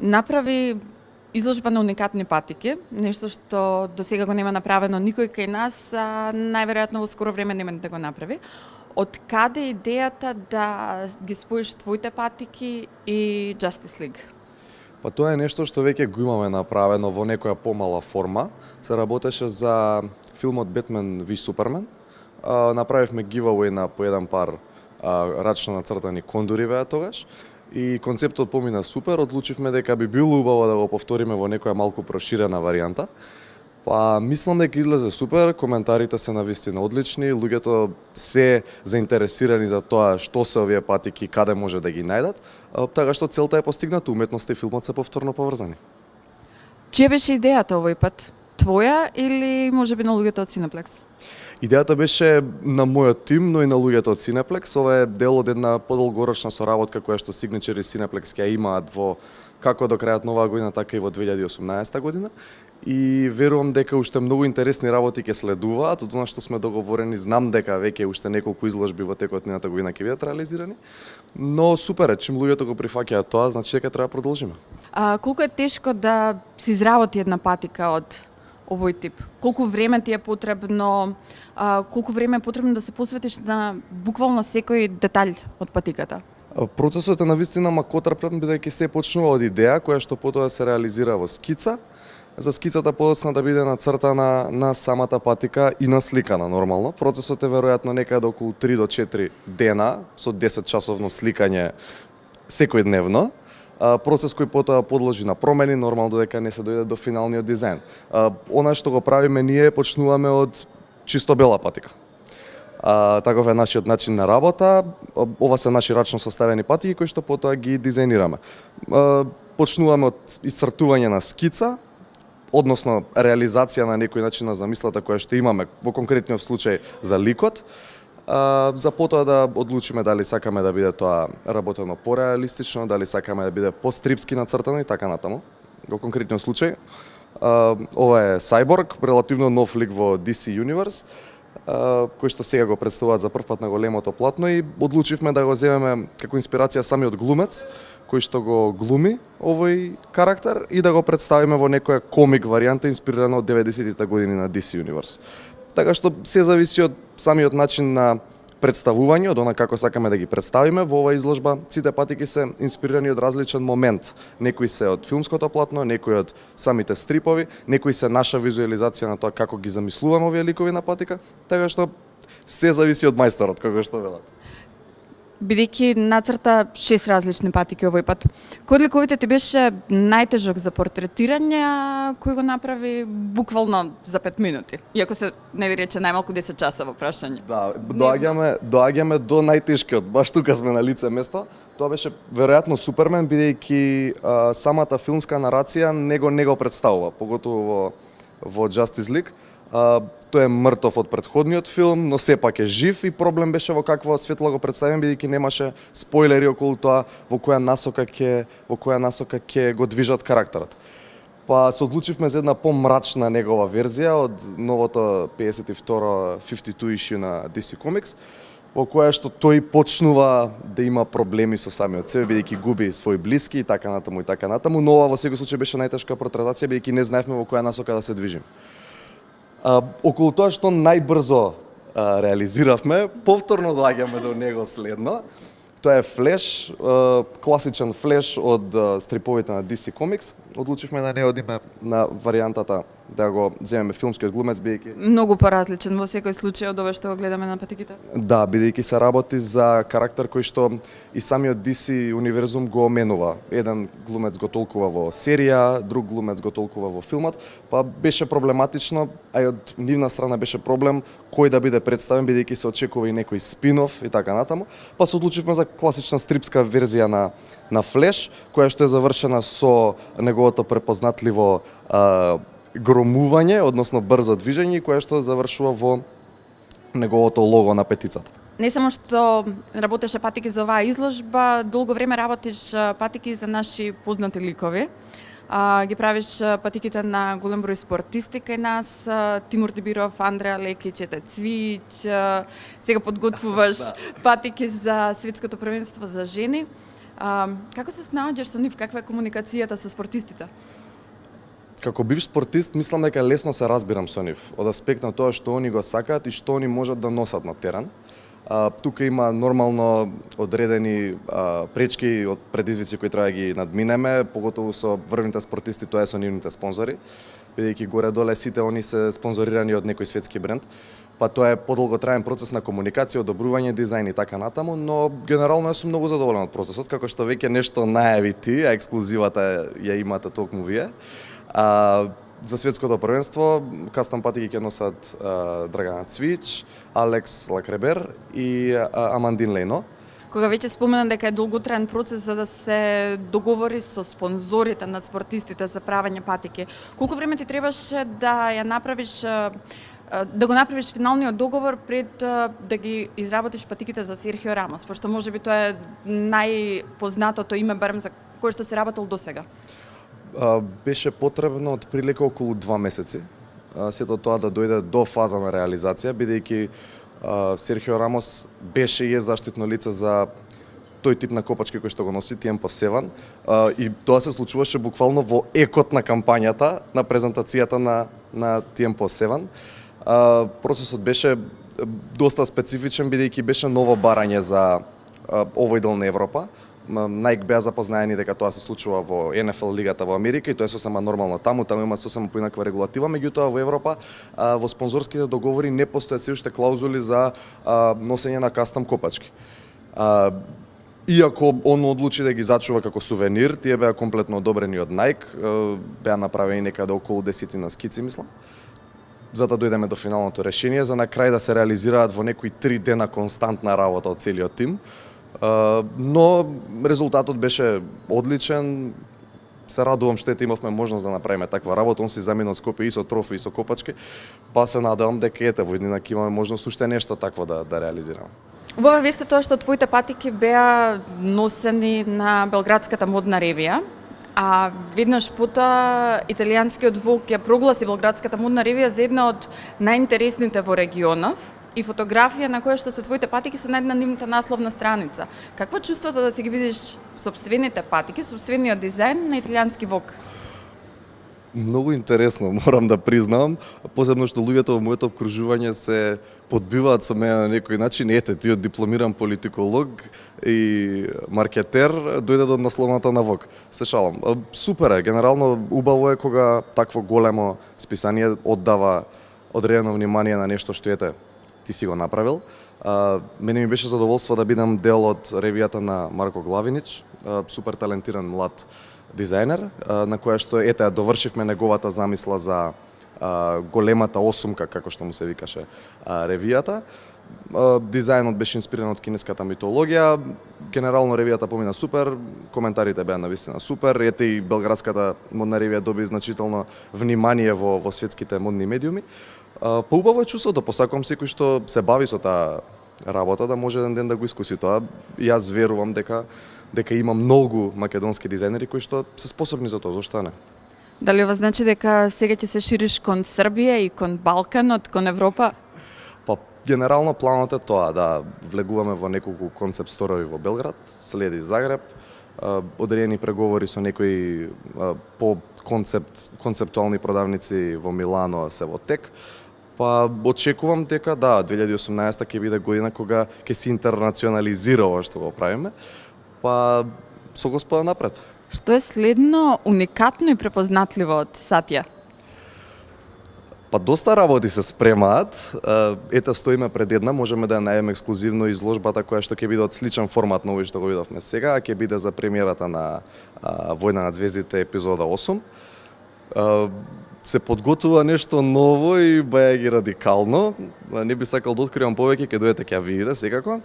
направи изложба на уникатни патики, нешто што до сега го нема направено никој кај нас, а најверојатно во скоро време нема да го направи. Од каде идејата да ги споиш твоите патики и Justice League? Па тоа е нешто што веќе го имаме направено во некоја помала форма. Се работеше за филмот Batman v Superman. Направивме giveaway на по еден пар рачно нацртани кондури беа тогаш. И концептот помина супер, одлучивме дека би било убаво да го повториме во некоја малку проширена варијанта. Па мислам дека излезе супер, коментарите се навистина одлични, луѓето се заинтересирани за тоа што се овие патики, каде може да ги најдат, така што целта е постигната, уметноста и филмот се повторно поврзани. Чија беше идејата овој пат? Твоја или можеби на луѓето од Cineplex? Идејата беше на мојот тим, но и на луѓето од Cineplex. Ова е дел од една подолгорочна соработка која што Signature и Cineplex ќе имаат во како до крајот на оваа година, така и во 2018 година. И верувам дека уште многу интересни работи ќе следуваат, од она што сме договорени, знам дека веќе уште неколку изложби во текот на година ќе бидат реализирани. Но супер е, чим луѓето го прифаќаат тоа, значи дека треба да продолжиме. Колку е тешко да се изработи една патика од овој тип? Колку време ти е потребно? Колку време е потребно да се посветиш на буквално секој детаљ од патиката? Процесот е навистина макотрпен, бидејќи се почнува од идеја која што потоа се реализира во скица. За скицата подоцна да биде нацртана на самата патика и насликана нормално. Процесот е веројатно некаде околу 3 до 4 дена со 10 часовно сликање секојдневно. Процес кој потоа подложи на промени, нормално додека не се дојде до финалниот дизајн. Она што го правиме ние, почнуваме од чисто бела патика. Таков е нашиот начин на работа. Ова се наши рачно составени патики кои што потоа ги дизајнираме. Почнуваме од исцртување на скица, односно реализација на некој начин на замислата која што имаме во конкретниот случај за ликот. За потоа да одлучиме дали сакаме да биде тоа работено пореалистично, дали сакаме да биде пострипски нацртано и така натаму. Во конкретниот случај, ова е Cyborg, релативно нов лик во DC Universe, кој што сега го представуваат за прв пат на големото платно и одлучивме да го земеме како инспирација самиот глумец, кој што го глуми овој карактер и да го представиме во некоја комик варијанта инспирирана од 90-тите години на DC Universe. Така што се зависи од самиот начин на представување, од она како сакаме да ги представиме. Во оваа изложба сите патики се инспирирани од различен момент. Некои се од филмското платно, некои од самите стрипови, некои се наша визуализација на тоа како ги замислуваме овие ликови на патика, така што се зависи од мајсторот, како што велат. Бидејќи нацрта 6 различни патики овој пат, кој од ликовите ти беше најтежок за портретирање, кој го направи буквално за 5 минути? Иако се не ви рече најмалку 10 часа во прашање. Да, доаѓаме до најтешкиот, баш тука сме на лице место. Тоа беше веројатно Супермен, бидејќи самата филмска нарација не го представува, поготово во Justice League. Тој е мртов од претходниот филм, но сепак е жив и проблем беше во какво светло го представим, бидејќи немаше спойлери околу тоа во која насока ќе го движат карактерот. Па се одлучивме за една помрачна негова верзија од новото 52 issue на DC Comics, во која што тој почнува да има проблеми со самиот себе, бидејќи губи свои блиски и така натаму, но ова во секој случај беше најтешка портретација, бидејќи не знаевме во која насока да се движиме. Околу тоа што најбрзо реализиравме, повторно доаѓаме до него следно. Тоа е Флеш, класичен Флеш од стриповите на DC Comics. Одлучивме да не одиме на варијантата да го земеме филмскиот глумец, бидејќи многу поразличен во секој случај од ова што го гледаме на патиките. Да, бидејќи се работи за карактер кој што и самиот DC универзум го оменува. Еден глумец го толкува во серија, друг глумец го толкува во филмот, па беше проблематично, а и од нивна страна беше проблем кој да биде представен, бидејќи се очекува и некој спин-оф и така натаму. Па се одлучивме за класична стрипска верзија на Флеш, која што е завршена со неговото препознатливо громување, односно брзо движење, кое што завршува во неговото лого на петицата. Не само што работеше патики за оваа изложба, долго време работиш патики за наши познати ликови. Ги правиш патиките на голем број спортисти кај нас, Тимур Дибиров, Андреа Лекич, Ете Цвич, сега подготвуваш патики за светското првенство за жени. Како се снаоѓаш со нив? Каква е комуникацијата со спортистите? Како бивш спортист, мислам дека лесно се разбирам со нив, од аспект на тоа што они го сакаат и што они можат да носат на терен. Тука има нормално одредени пречки од предизвици кои треба да ги надминеме, поготово со врвните спортисти, тоа е со нивните спонзори, бидејќи горе-доле сите они се спонзорирани од некој светски бренд. Па тоа е подолготраен процес на комуникација, одобрување дизајн и така натаму, но генерално јас сум многу задоволен од процесот, како што веќе нешто најави ти, а ексклузивата ја имате токму вие. За светското првенство кастом патики ќе носат Драгана Цвич, Алекс Лакребер и Амандин Лейно. Кога веќе спомена дека е долготраен процес за да се договори со спонзорите на спортистите за правење патики, колку време ти требаше да ја направиш да го направиш финалниот договор пред да ги изработиш патиките за Серхио Рамос, пошто можеби тоа е најпознатото име барем за кое што се работел досега? Беше потребно од прилика околу 2 месеци. Сето тоа да дојде до фаза на реализација, бидејќи Серхио Рамос беше и е заштитно лице за тој тип на копачки кој што го носи Tiempo 7 и тоа се случуваше буквално во екот на кампањата на презентацијата на Tiempo 7. Процесот беше доста специфичен бидејќи беше ново барање за овој дел на Европа. Nike беа запознаени дека тоа се случува во NFL лигата во Америка и тоа е сосема нормално таму има сосема поинаква регулатива, меѓутоа во Европа во спонзорските договори не постојат се уште клаузули за носење на кастом копачки. Иако он одлучи да ги зачува како сувенир, тие беа комплетно одобрени од Nike, беа направени некаде околу 10 скици, мислам, за да дојдеме до финалното решение, за на крај да се реализираат во некои 3 дена константна работа од целиот тим. Но резултатот беше одличен. Се радувам што имавме можност да направиме таква работа. Он си замина од Скопје и со трофи и со копачки. Па се надевам дека во иднина ќе имаме можност уште нешто такво да реализираме. Убава вест е тоа што твоите патики беа носени на Белградската модна ревија, а веднаш потоа италијанскиот Vogue ја прогласи Белградската модна ревија за една од најинтересните во регионов и фотографија на која што се твоите патики се најдена на нивната насловна страница. Какво чувството да си ги видиш сопствените патики, сопствениот дизајн на италијански Vogue? Многу интересно, морам да признам, посебно што луѓето во моето обкружување се подбиваат со мене на некој начин. Ете, ти од дипломиран политиколог и маркетер дојде до насловната на Vogue. Се шалам. Супер е, генерално убаво е кога такво големо списание оддава одредено внимание на нешто што ти си го направил. Мене ми беше задоволство да бидам дел од ревијата на Марко Главинич, супер талентиран млад дизајнер, на која што ја довршивме неговата замисла за големата осумка, како што му се викаше ревијата. Дизајнот беше инспириран од кинеската митологија. Генерално ревијата помина супер, коментарите беа навистина супер. И Белградската модна ревија доби значително внимание во светските модни медиуми. Поубаво е чувството, посакувам секој што се бави со таа работа да може еден ден да го искуси тоа. Јас верувам дека има многу македонски дизајнери кои што се способни за тоа, зошто не? Дали ова значи дека сега ќе се шириш кон Србија и кон Балканот, кон Европа? Па, генерално планот е тоа, да влегуваме во неколку концепт сторови во Белград, следи Загреб, одредени преговори со некои по концептуални продавници во Милано се во тек. Па очекувам дека 2018 ќе биде година кога ќе се интернационализира ова што го правиме. Па со Господа напред. Што е следно уникатно и препознатливо од Сатја? Па доста работи се спремаат. Ета стоиме пред една, можеме да ја најдеме ексклузивно изложбата која што ќе биде од сличен формат на овој што го видовме сега, а ќе биде за премиерата на Војна на звездите епизода 8. Се подготува нешто ново и баја ги радикално. Не би сакал да откривам повеќе, ќе дојдете ќе ја видите секако.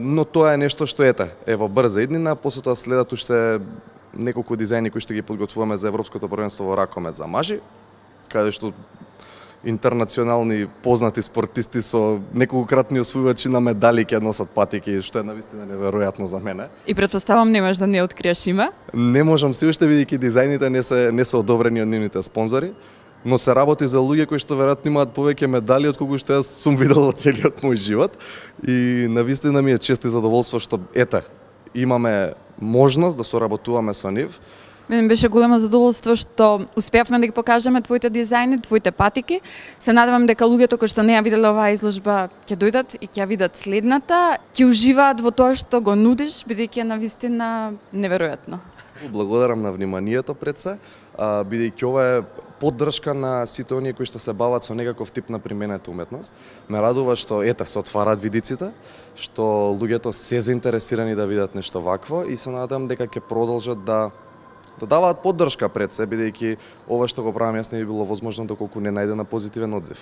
Но тоа е нешто што е во брза иднина, после тоа следат уште неколку дизајни кои што ги подготвуваме за Европското првенство во ракомет за мажи, каде што интернационални познати спортисти со неколкократни освојувачи на медали ќе носат патики, што е навистина неверојатно за мене. И претпоставам немаш да не откриеш име? Не можам се уште, бидејќи дизајните не се одобрени од нивните спонзори, но се работи за луѓе кои што веројатно имаат повеќе медали од колку што јас сум видел во целиот мој живот. И навистина ми е чест и задоволство што имаме можност да соработуваме со нив. Мене беше големо задоволство што успеавме да ги покажеме твоите дизајни, твоите патики. Се надевам дека луѓето кои што не ја виделе оваа изложба ќе дојдат и ќе ја видат следната, ќе уживаат во тоа што го нудиш, бидејќи е навистина неверојатно. Благодарам на вниманието пред се, бидејќи ова е поддршка на сите оние кои што се бават со некаков тип на применета уметност. Ме радува што се отвараат видиците, што луѓето се заинтересирани да видат нешто вакво и се надам дека ќе продолжат да даваат поддршка пред се, бидејќи ова што го правам јас не би било возможно доколку не најде на позитивен одзив.